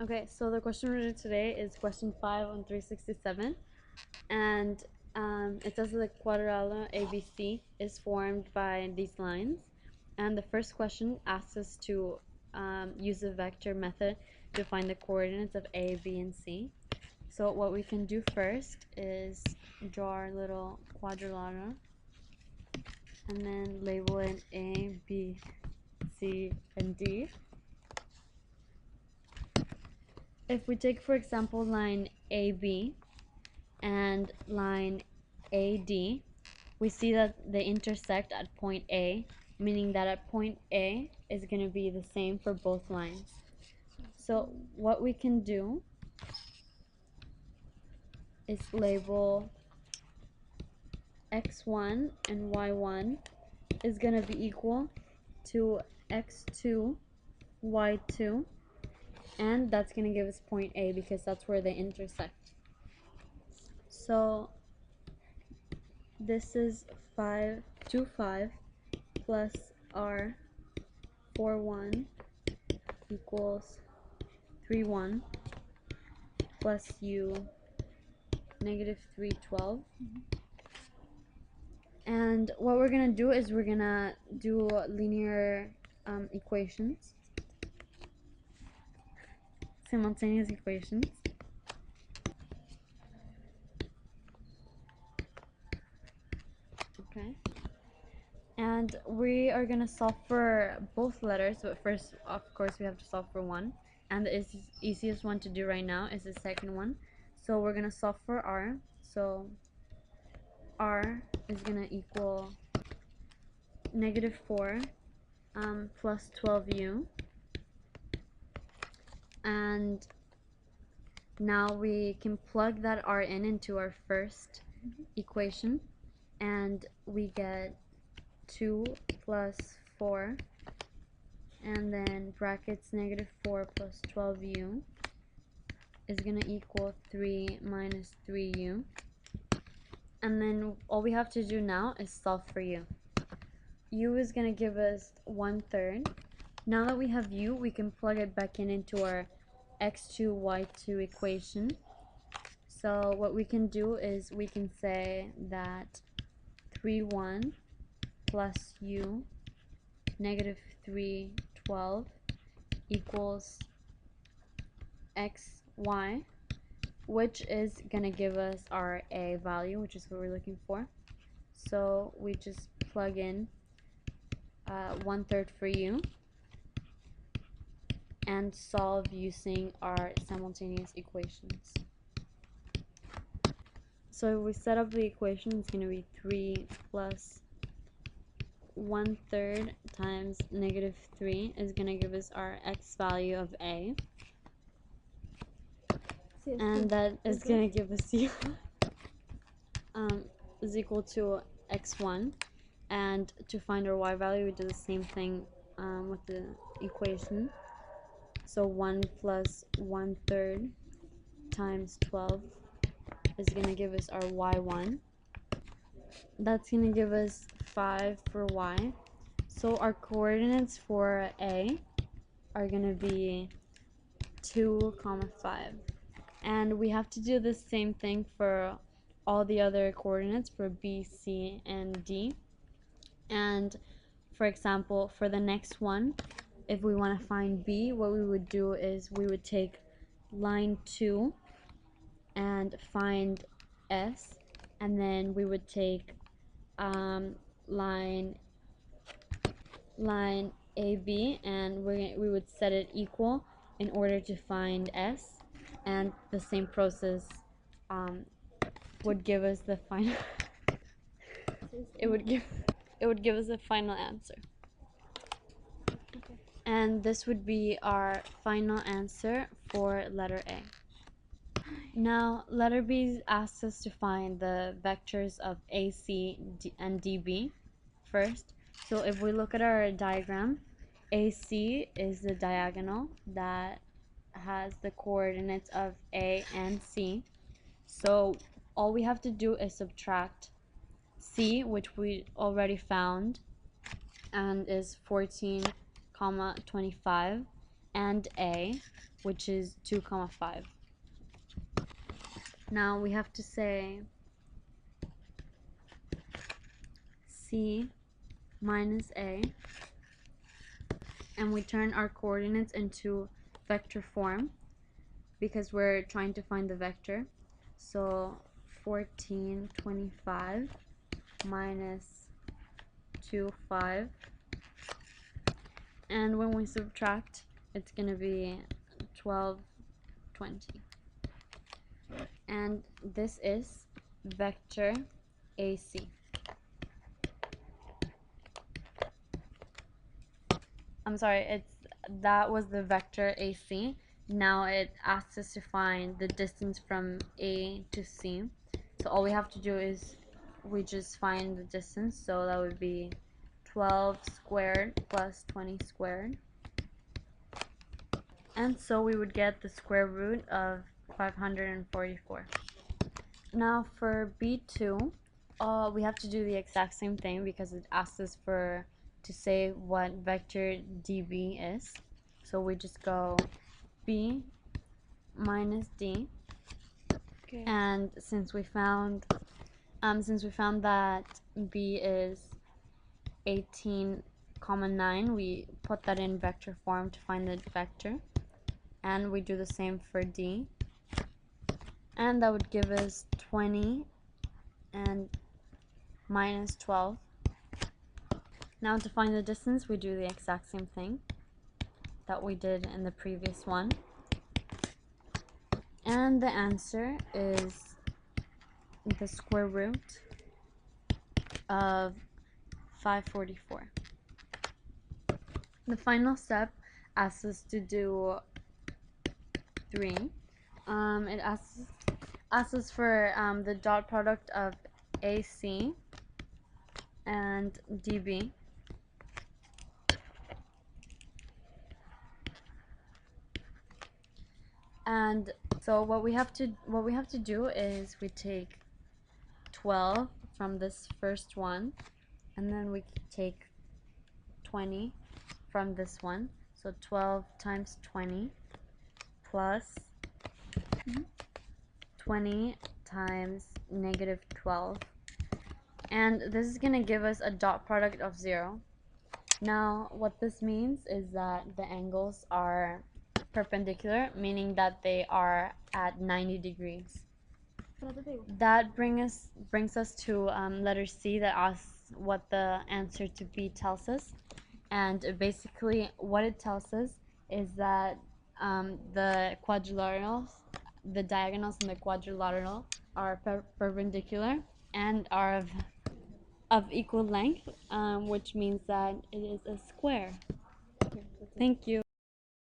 Okay, so the question we're doing today is question 5 on 367, and it says that the quadrilateral ABC is formed by these lines, and the first question asks us to use the vector method to find the coordinates of A, B, and C. So what we can do first is draw our little quadrilateral, and then label it A, B, C, and D. If we take, for example, line AB and line AD, we see that they intersect at point A, meaning that at point A is going to be the same for both lines. So what we can do is label x1 and y1 is going to be equal to x2, y2, and that's going to give us point A because that's where they intersect. So this is 5, 2, 5 plus r 4, 1 equals 3, 1 plus u negative 3, 12. And what we're going to do is we're going to do linear equations, simultaneous equations. Okay. And we are going to solve for both letters, but first, of course, we have to solve for one. And the easiest one to do right now is the second one. So we're going to solve for r. So r is going to equal negative 4 plus 12u. And now we can plug that r into our first equation, and we get 2 plus 4, and then brackets negative 4 plus 12u is going to equal 3 minus 3u. And then all we have to do now is solve for u. U is going to give us 1/3. Now that we have u, we can plug it back into our x2, y2 equation. So what we can do is we can say that 3, 1 plus u negative 3, 12 equals xy, which is going to give us our a value, which is what we're looking for. So we just plug in 1/3 for u and solve using our simultaneous equations. So we set up the equation. It's going to be 3 plus 1/3 times negative 3 is going to give us our x value of a, and that is going to give us u is equal to x1. And to find our y value, we do the same thing with the equation. So 1 plus 1/3 times 12 is going to give us our y1. That's going to give us 5 for y. So our coordinates for a are going to be 2, 5. And we have to do the same thing for all the other coordinates for b, c, and d. And for example, for the next one, if we want to find b, what we would do is we would take line 2 and find s, and then we would take line AB, and we would set it equal in order to find s, and the same process would give us the final it would give us the final answer. And this would be our final answer for letter A. Now, letter B asks us to find the vectors of AC and DB first. So if we look at our diagram, AC is the diagonal that has the coordinates of A and C. So all we have to do is subtract C, which we already found, and is 14, 25, and A, which is 2 comma 5. Now we have to say C minus A, and we turn our coordinates into vector form because we're trying to find the vector. So 1425 minus 2, 5, and when we subtract, it's going to be 1220. And this is vector AC. I'm sorry, that was the vector AC. Now it asks us to find the distance from A to C. So all we have to do is we just find the distance. So that would be 12 squared plus 20 squared. And so we would get the square root of 544. Now for B2, we have to do the exact same thing because it asks us to say what vector dB is. So we just go B minus D. Okay. And since we found that B is 18,9, we put that in vector form to find the vector. And we do the same for D. And that would give us 20 and minus 12. Now to find the distance, we do the exact same thing that we did in the previous one. And the answer is the square root of 544. The final step asks us to do 3. It asks us for the dot product of AC and DB. And so what we have to do is we take 12 from this first one, and then we take 20 from this one. So 12 times 20 plus 20 times negative 12. And this is going to give us a dot product of 0. Now what this means is that the angles are perpendicular, meaning that they are at 90 degrees. That brings us to letter C, that asks what the answer to B tells us. And basically what it tells us is that the diagonals in the quadrilateral are perpendicular and are of equal length, which means that it is a square. Thank you.